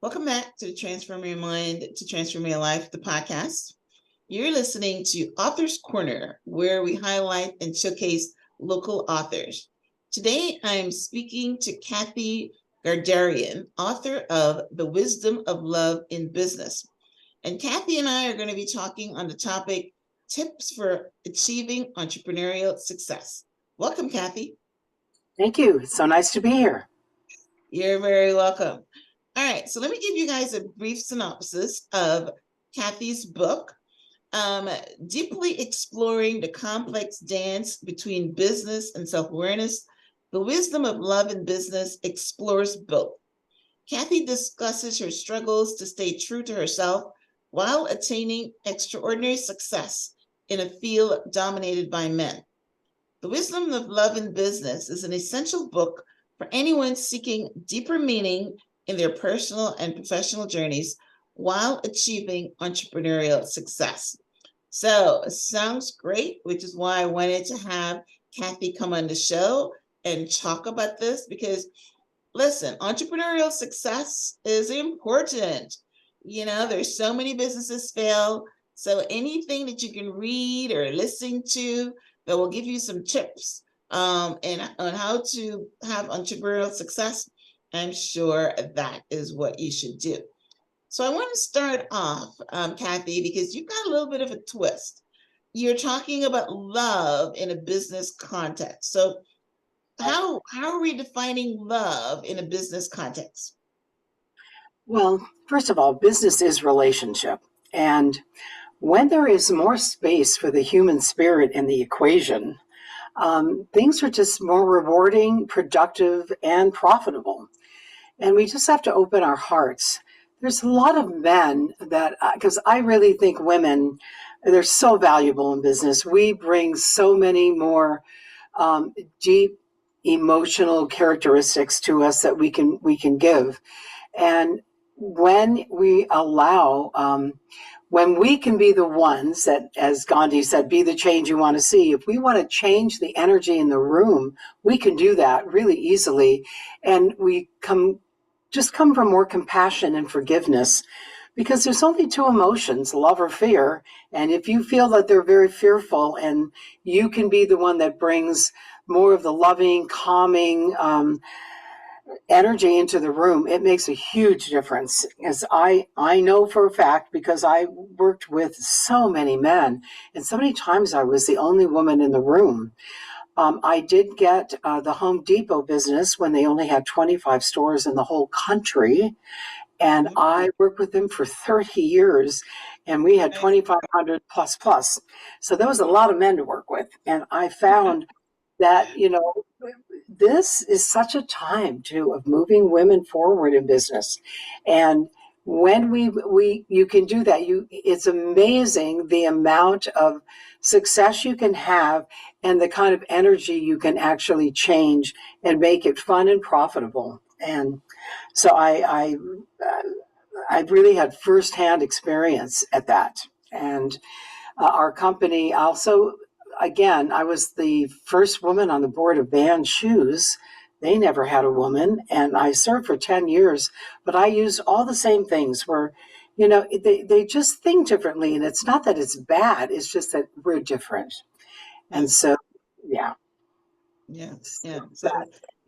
Welcome back to the Transform Your Mind to Transform Your Life, the podcast. You're listening to Author's Corner, where we highlight and showcase local authors. Today, I'm speaking to Kathy Gardarian, author of The Wisdom of Love in Business. And Kathy and I are going to be talking on the topic, tips for achieving entrepreneurial success. Welcome, Kathy. Thank you. It's so nice to be here. You're very welcome. All right, so let me give you guys a brief synopsis of Kathy's book, deeply exploring the complex dance between business and self-awareness. The Wisdom of Love in Business explores both. Kathy discusses her struggles to stay true to herself while attaining extraordinary success in a field dominated by men. The Wisdom of Love in Business is an essential book for anyone seeking deeper meaning in their personal and professional journeys while achieving entrepreneurial success. So sounds great, which is why I wanted to have Kathy come on the show and talk about this, because listen, entrepreneurial success is important. You know, there's so many businesses fail. So anything that you can read or listen to that will give you some tips and on how to have entrepreneurial success, I'm sure that is what you should do. So I want to start off, Kathy, because you've got a little bit of a twist. You're talking about love in a business context. So how are we defining love in a business context? Well, first of all, business is relationship. And when there is more space for the human spirit in the equation, things are just more rewarding, productive, and profitable. And we just have to open our hearts. There's a lot of men that, because I really think women, they're so valuable in business. We bring so many more deep emotional characteristics to us that we can give. And when we allow, when we can be the ones that, as Gandhi said, be the change you want to see. If we want to change the energy in the room, we can do that really easily. And we come from more compassion and forgiveness, because there's only two emotions, love or fear. And if you feel that they're very fearful, and you can be the one that brings more of the loving, calming energy into the room, it makes a huge difference. As I know for a fact, because I worked with so many men, and so many times I was the only woman in the room. I did get the Home Depot business when they only had 25 stores in the whole country. And I worked with them for 30 years, and we had 2,500 plus. So there was a lot of men to work with. And I found that, this is such a time too of moving women forward in business. And when you can do that, it's amazing the amount of success you can have and the kind of energy you can actually change and make it fun and profitable. And so I really had firsthand experience at that. And our company also, again, I was the first woman on the board of Band Shoes. They never had a woman, and I served for 10 years, but I used all the same things where, they just think differently. And it's not that it's bad, it's just that we're different. And so, yeah. Yeah. So,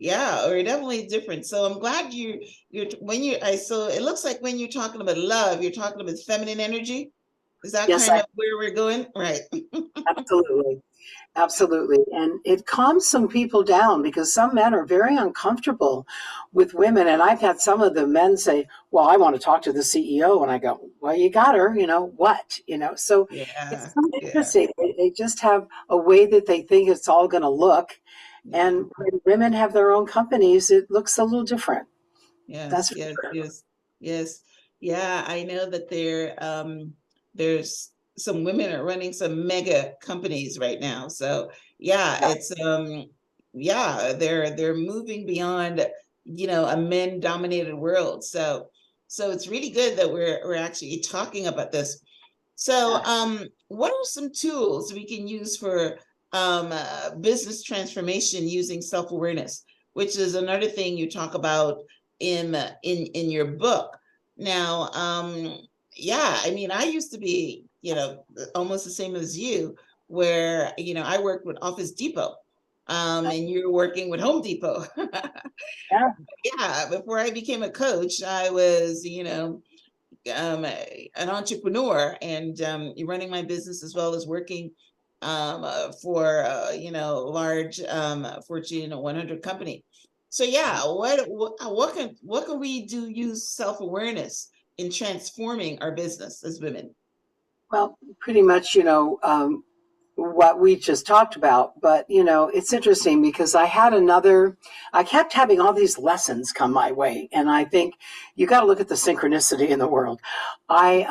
yeah, we're definitely different. So I'm glad so it looks like when you're talking about love, you're talking about feminine energy. Is that Yes, kind of where we're going? Right. Absolutely. And it calms some people down, because some men are very uncomfortable with women. And I've had some of the men say, well, I want to talk to the CEO. And I go, well, you got her, what? So it's so interesting. They just have a way that they think it's all going to look. Yeah. And when women have their own companies, it looks a little different. Yes. Yeah, I know that there's some women are running some mega companies right now. So it's they're moving beyond, a men dominated world. So it's really good that we're actually talking about this. So what are some tools we can use for business transformation using self-awareness, which is another thing you talk about in your book? Now, yeah, I mean, I used to be, almost the same as you, where, I worked with Office Depot, and you're working with Home Depot. Yeah. Yeah, before I became a coach, I was, an entrepreneur and running my business as well as working for large Fortune 100 company. So yeah, what can we do? Use self-awareness in transforming our business as women. Well, pretty much, what we just talked about. But, it's interesting because I kept having all these lessons come my way. And I think you got to look at the synchronicity in the world. I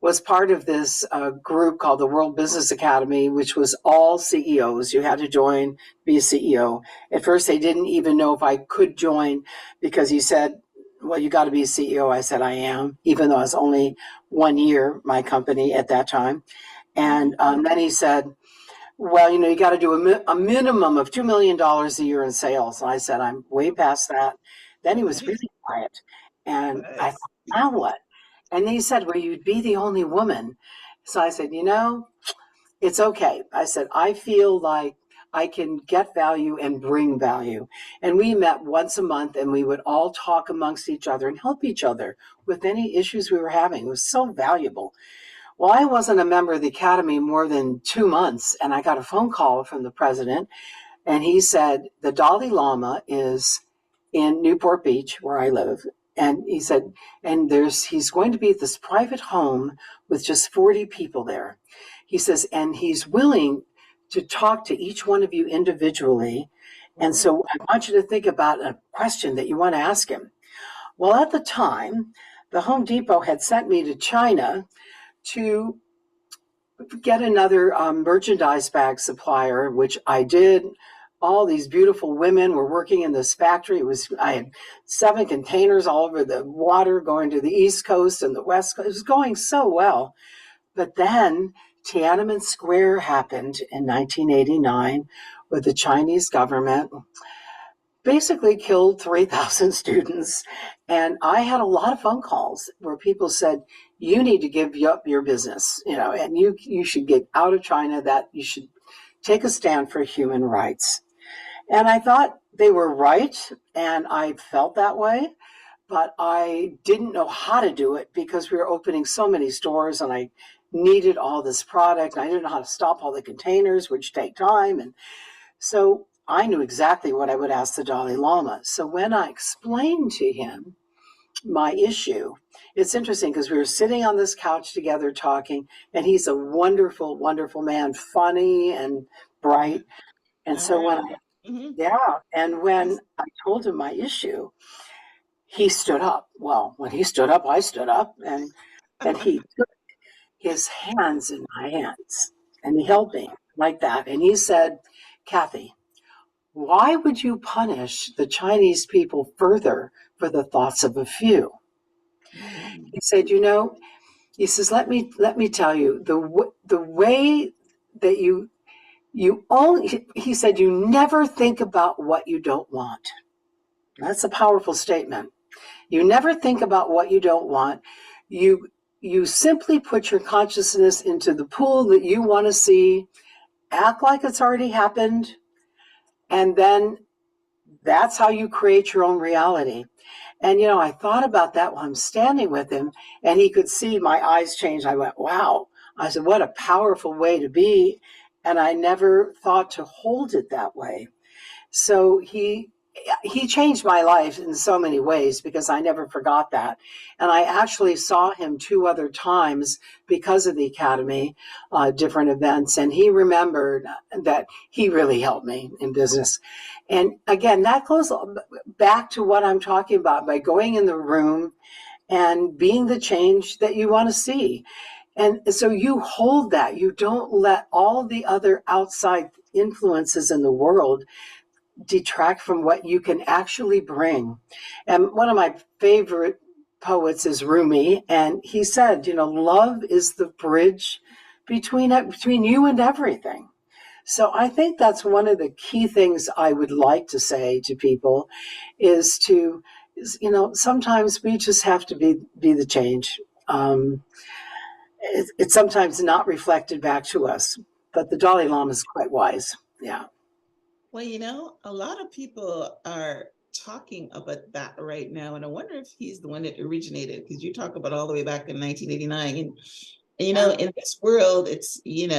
was part of this group called the World Business Academy, which was all CEOs. You had to join, be a CEO. At first, they didn't even know if I could join because he said, well, you got to be a CEO. I said, I am, even though I was only 1 year, my company at that time. And then he said, well, you got to do a minimum of $2 million a year in sales. And I said, I'm way past that. Then he was Nice, really quiet. And I thought, nice. now what? And then he said, well, you'd be the only woman. So I said, it's okay. I said, I feel like I can get value and bring value. And we met once a month and we would all talk amongst each other and help each other with any issues we were having. It was so valuable. Well, I wasn't a member of the Academy more than 2 months, and I got a phone call from the president, and he said, the Dalai Lama is in Newport Beach, where I live. And he said, and he's going to be at this private home with just 40 people there. He says, and he's willing to talk to each one of you individually. And Oh, so I want you to think about a question that you want to ask him. Well, at the time, the Home Depot had sent me to China to get another merchandise bag supplier, which I did. All these beautiful women were working in this factory. I had 7 containers all over the water going to the East Coast and the West Coast. It was going so well. But then Tiananmen Square happened in 1989, where the Chinese government basically killed 3,000 students. And I had a lot of phone calls where people said, you need to give up your business, and you should get out of China, that you should take a stand for human rights. And I thought they were right. And I felt that way, but I didn't know how to do it because we were opening so many stores and I needed all this product. I didn't know how to stop all the containers, which take time. And so I knew exactly what I would ask the Dalai Lama. So when I explained to him my issue, it's interesting because we were sitting on this couch together talking, and he's a wonderful, wonderful man, funny and bright. And all so right. Mhm. when I told him my issue, he stood up. Well, when he stood up, I stood up, and he took his hands in my hands and he held me like that. And he said, Kathy, why would you punish the Chinese people further for the thoughts of a few? Mhm. He said, he says, let me tell you, the way that you only, he said, you never think about what you don't want. That's a powerful statement. You never think about what you don't want. You you simply put your consciousness into the pool that you want to see, act like it's already happened, and then that's how you create your own reality. And, I thought about that while I'm standing with him, and he could see my eyes change. I went, wow. I said, what a powerful way to be. And I never thought to hold it that way. So he changed my life in so many ways because I never forgot that. And I actually saw him 2 other times because of the academy, different events. And he remembered that he really helped me in business. And again, that goes back to what I'm talking about by going in the room and being the change that you want to see. And so you hold that. You don't let all the other outside influences in the world detract from what you can actually bring. And one of my favorite poets is Rumi, and he said, love is the bridge between you and everything. So I think that's one of the key things I would like to say to people is to sometimes we just have to be the change. It's sometimes not reflected back to us, but the Dalai Lama is quite wise. Yeah. Well, a lot of people are talking about that right now, and I wonder if he's the one that originated, because you talk about all the way back in 1989, and in this world, it's we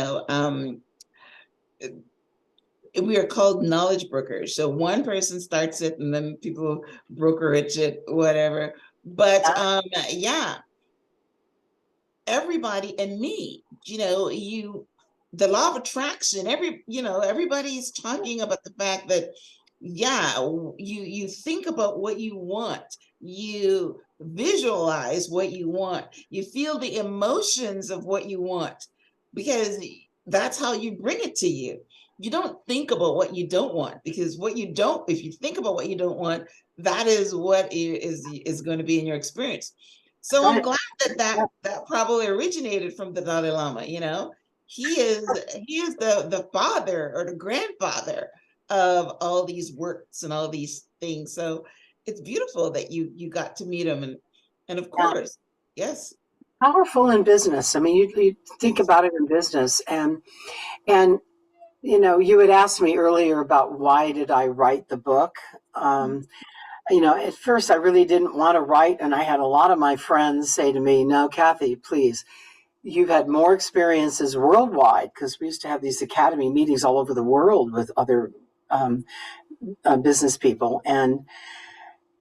are called knowledge brokers. So one person starts it, and then people brokerage it, whatever. But yeah, everybody and me, the law of attraction, everybody's talking about the fact that, yeah, you think about what you want, you visualize what you want, you feel the emotions of what you want, because that's how you bring it to you. You don't think about what you don't want, because if you think about what you don't want, that is what is going to be in your experience. So I'm glad that probably originated from the Dalai Lama. He is the father or the grandfather of all these works and all these things. So it's beautiful that you got to meet him, and of course, yes, Powerful in business. I mean, you think about it in business, and you had asked me earlier about why did I write the book. At first I really didn't want to write, and I had a lot of my friends say to me, "No, Kathy, please, you've had more experiences worldwide," because we used to have these academy meetings all over the world with other business people, and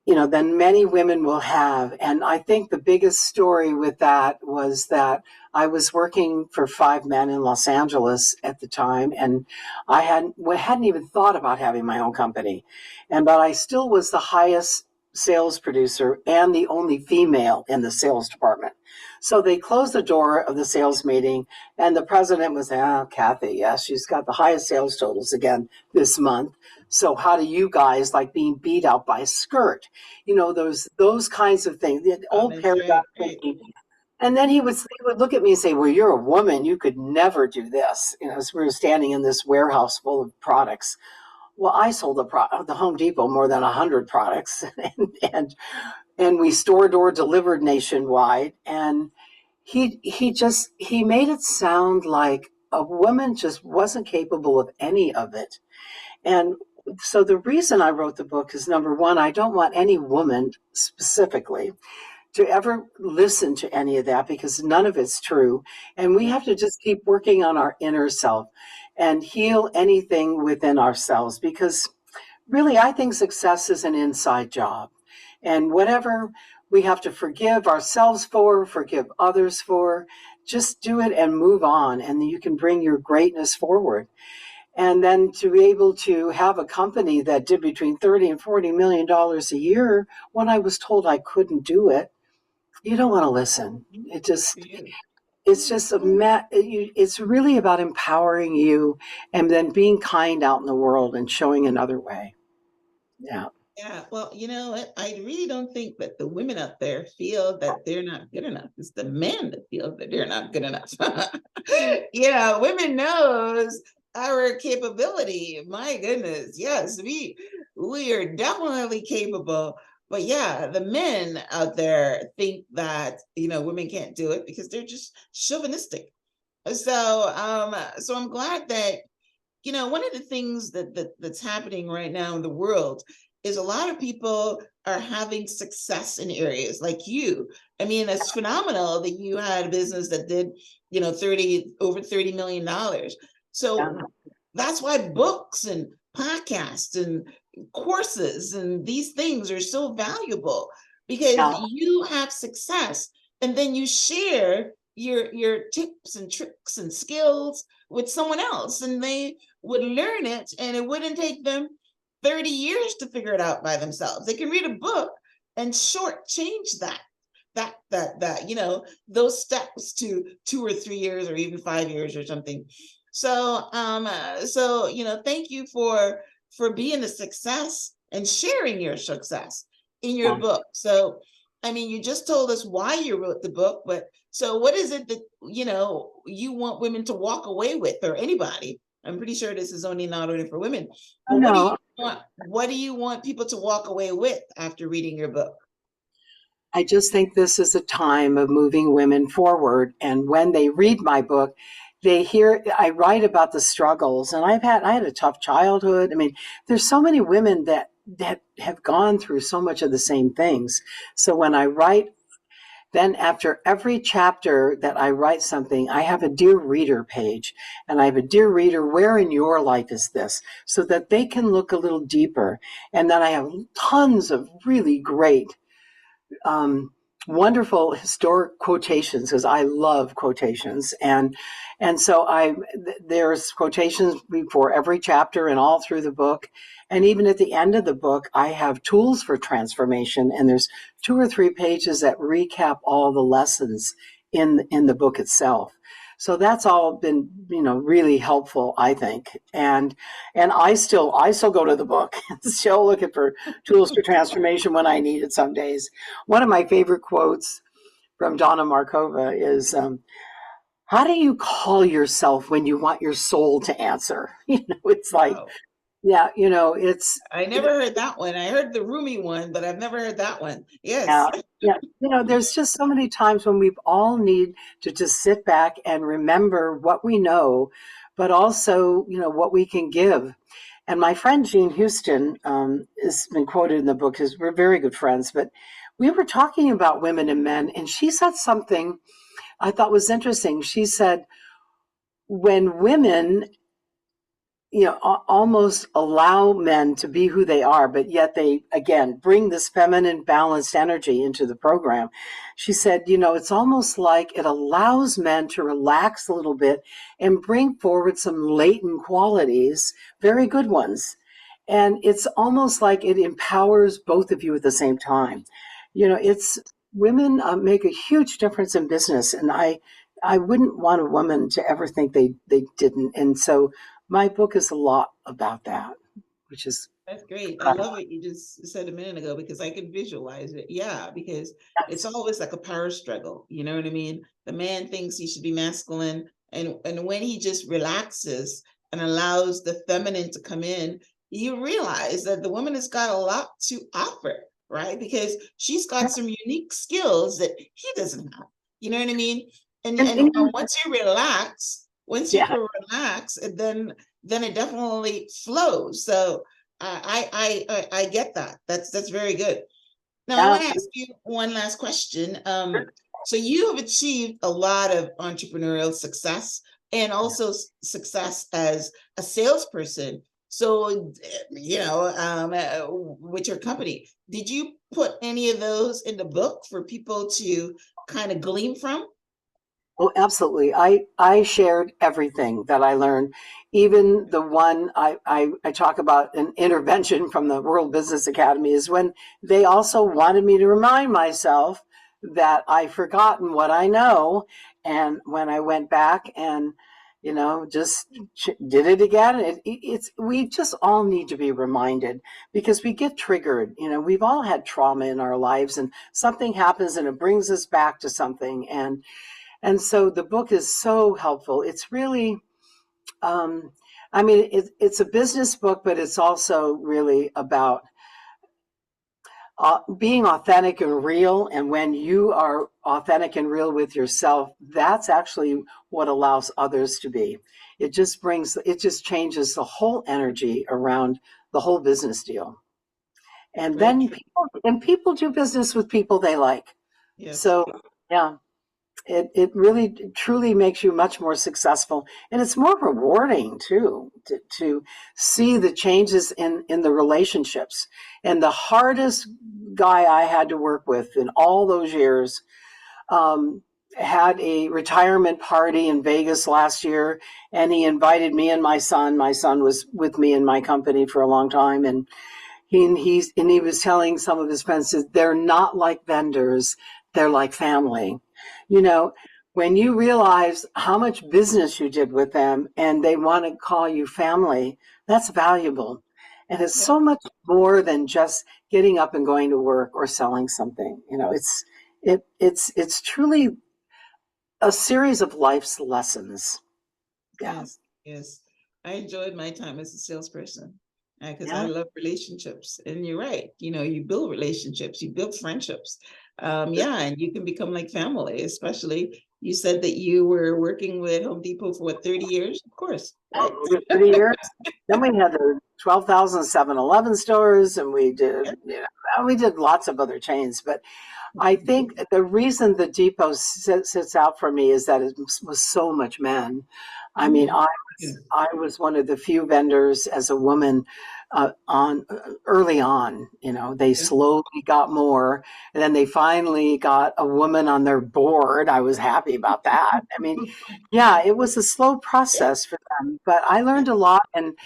than many women will have. And I think the biggest story with that was that I was working for 5 Men in Los Angeles at the time, and I hadn't even thought about having my own company. But I still was the highest sales producer and the only female in the sales department. So they closed the door of the sales meeting, and the president was, Kathy, yes, she's got the highest sales totals again this month. So how do you guys like being beat out by a skirt? Those kinds of things, the old paradigm thinking. And then they would look at me and say, "Well, you're a woman. You could never do this." As we were standing in this warehouse full of products. Well, I sold the Home Depot more than 100 products, and we door delivered nationwide. And he made it sound like a woman just wasn't capable of any of it. And so the reason I wrote the book is, number one, I don't want any woman specifically to ever listen to any of that, because none of it's true. And we have to just keep working on our inner self and heal anything within ourselves, because really, I think success is an inside job. And whatever we have to forgive ourselves for, forgive others for, just do it and move on. And you can bring your greatness forward. And then to be able to have a company that did between $30 and $40 million a year when I was told I couldn't do it, you don't want to listen. It's really about empowering you and then being kind out in the world and showing another way. Yeah. Yeah, well, you know what? I really don't think that the women out there feel that they're not good enough. It's the men that feel that they're not good enough. Women knows our capability. My goodness, yes, we are definitely capable. But yeah, the men out there think that women can't do it because they're just chauvinistic. So I'm glad that one of the things that's happening right now in the world is a lot of people are having success in areas like you. I mean, it's phenomenal that you had a business that did, over $30 million. So that's why books and podcasts and courses and these things are so valuable, because you have success and then you share your tips and tricks and skills with someone else, and they would learn it, and it wouldn't take them 30 years to figure it out by themselves. They can read a book and shortchange those steps to 2 or 3 years or even 5 years or something. So thank you for being a success and sharing your success in your book. So I mean, you just told us why you wrote the book, but so what is it that you want women to walk away with, or anybody? I'm pretty sure this is only not only for women. I But know. what do you want people to walk away with after reading your book? I just think this is a time of moving women forward. And when they read my book, they hear I write about the struggles. And I had a tough childhood. I mean, there's so many women that have gone through so much of the same things. So when I write, then after every chapter that I write something, I have a Dear Reader page. And I have a Dear Reader, where in your life is this? So that they can look a little deeper. And then I have tons of really great um, wonderful historic quotations, because I love quotations, and so there's quotations before every chapter and all through the book, and even at the end of the book I have tools for transformation, and there's 2 or 3 pages that recap all the lessons in the book itself. So that's all been, really helpful, I think. And I still go to the book, still looking for tools for transformation when I need it some days. One of my favorite quotes from Donna Markova is, how do you call yourself when you want your soul to answer? It's like, Wow. yeah, it's, I never heard that one. I heard the Rumi one, but I've never heard that one. Yes. yeah, yeah. There's just so many times when we all need to just sit back and remember what we know, but also, what we can give. And my friend Jean Houston has been quoted in the book, because we're very good friends, but we were talking about women and men, and she said something I thought was interesting. She said, when women, almost allow men to be who they are, but yet they, again, bring this feminine balanced energy into the program. She said, it's almost like it allows men to relax a little bit and bring forward some latent qualities, very good ones. And it's almost like it empowers both of you at the same time. It's women make a huge difference in business. And I wouldn't want a woman to ever think they didn't. And so my book is a lot about that, which is That's great. I love what you just said a minute ago because I could visualize it. Yeah, because it's always like a power struggle. You know what I mean? The man thinks he should be masculine, and when he just relaxes and allows the feminine to come in, you realize that the woman has got a lot to offer, right? Because she's got some unique skills that he doesn't have. You know what I mean? And and once you yeah, can relax, and then it definitely flows. So I get that. That's very good. Now I yeah. want to ask you one last question. So you have achieved a lot of entrepreneurial success and also success as a salesperson. So with your company, did you put any of those in the book for people to kind of glean from? Oh, absolutely. I shared everything that I learned, even the one I talk about an intervention from the World Business Academy is when they also wanted me to remind myself that I've forgotten what I know. And when I went back and, just did it again, we just all need to be reminded, because we get triggered. We've all had trauma in our lives, and something happens and it brings us back to something. And so the book is so helpful. It's really, it's a business book, but it's also really about being authentic and real. And when you are authentic and real with yourself, that's actually what allows others to be. It just changes the whole energy around the whole business deal. And Very then true. people do business with people they like. Yes. So, yeah. It really truly makes you much more successful, and it's more rewarding too to see the changes in the relationships. And the hardest guy I had to work with in all those years had a retirement party in Vegas last year, and he invited me and my son. My son was with me in my company for a long time, and he was telling some of his friends that they're not like vendors, they're like family. You know, when you realize how much business you did with them and they want to call you family, that's valuable. And it's Yeah. so much more than just getting up and going to work or selling something. It's truly a series of life's lessons. Yeah. Yes. Yes. I enjoyed my time as a salesperson because I Yeah. love relationships. And you're right. You build relationships, you build friendships. Yeah, and you can become like family, especially you said that you were working with Home Depot for what, 30 years? Of course, right? Over 30 years. Then we had the 12,000 7-Eleven stores, and we did lots of other chains. But I think the reason the depot sits out for me is that it was so much men. I mean, Mhm. I was one of the few vendors as a woman on early on. They slowly got more, and then they finally got a woman on their board. I was happy about that. I mean, yeah, it was a slow Yeah, process for them, but I learned a lot, and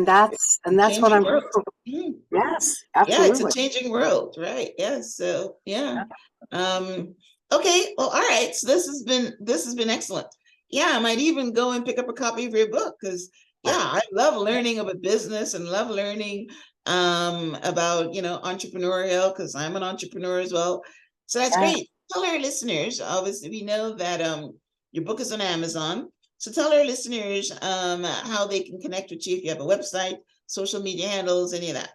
that's what changing I'm world. grateful for. Mhm. Yes, Yeah, it's a absolutely. changing world, right? Yeah. So yeah. Yeah. Um, okay, well, all right. So this has been excellent. Yeah, I might even go and pick up a copy of your book because yeah, I love learning about business and love learning about entrepreneurial because I'm an entrepreneur as well. So that's Yeah. great. Tell our listeners, obviously we know that your book is on Amazon. So tell our listeners how they can connect with you if you have a website, social media handles, any of that.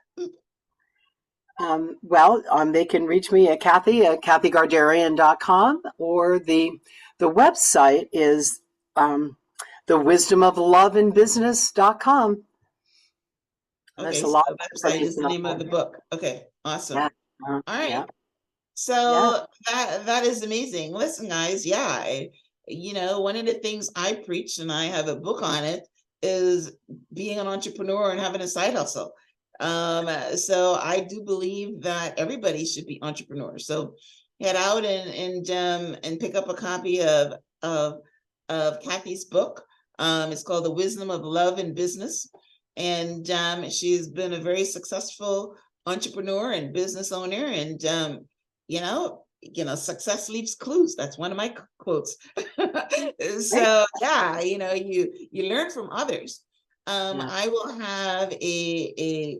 They can reach me at Kathy at kathygardarian.com, or the website is the wisdomofloveinbusiness.com. There's Okay, a so lot the of website is information the on name of there. the book. Okay, Yeah. awesome. All right. Yeah. Yeah. So that is amazing. Listen, guys, yeah, one of the things I preach, and I have a book on it, is being an entrepreneur and having a side hustle. So I do believe that everybody should be entrepreneurs. So head out and pick up a copy of Kathy's book. It's called The Wisdom of Love in Business, and she's been a very successful entrepreneur and business owner, and success leaves clues. That's one of my quotes. Great. So yeah, you learn from others. Yeah. I will have a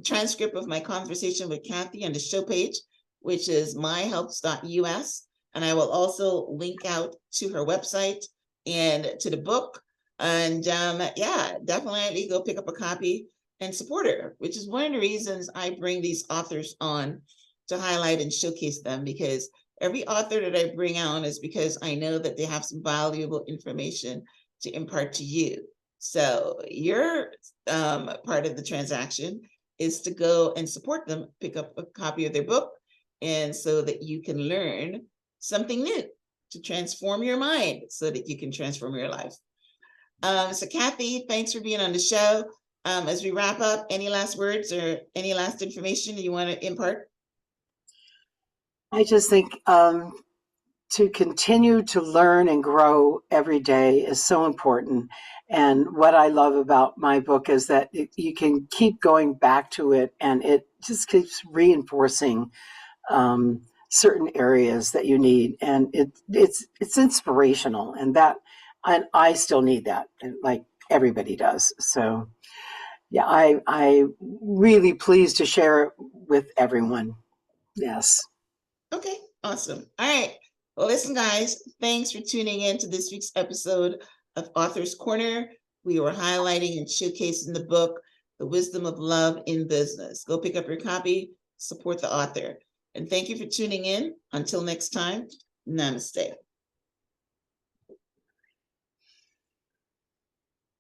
transcript of my conversation with Kathy on the show page, which is myhelps.us. And I will also link out to her website and to the book. And yeah, definitely go pick up a copy and support her, which is one of the reasons I bring these authors on to highlight and showcase them, because every author that I bring on is because I know that they have some valuable information to impart to you. So your part of the transaction is to go and support them, pick up a copy of their book, and so that you can learn something new to transform your mind so that you can transform your life. So Kathy, thanks for being on the show. As we wrap up, any last words or any last information you want to impart? I just think to continue to learn and grow every day is so important. And what I love about my book is that you can keep going back to it, and it just keeps reinforcing certain areas that you need, and it's inspirational, and I still need that, like everybody does. So yeah, I really pleased to share it with everyone. Yes. Okay, awesome. All right. Well, listen, guys, thanks for tuning in to this week's episode of Author's Corner. We were highlighting and showcasing the book, The Wisdom of Love in Business. Go pick up your copy, support the author. And thank you for tuning in. Until next time, namaste.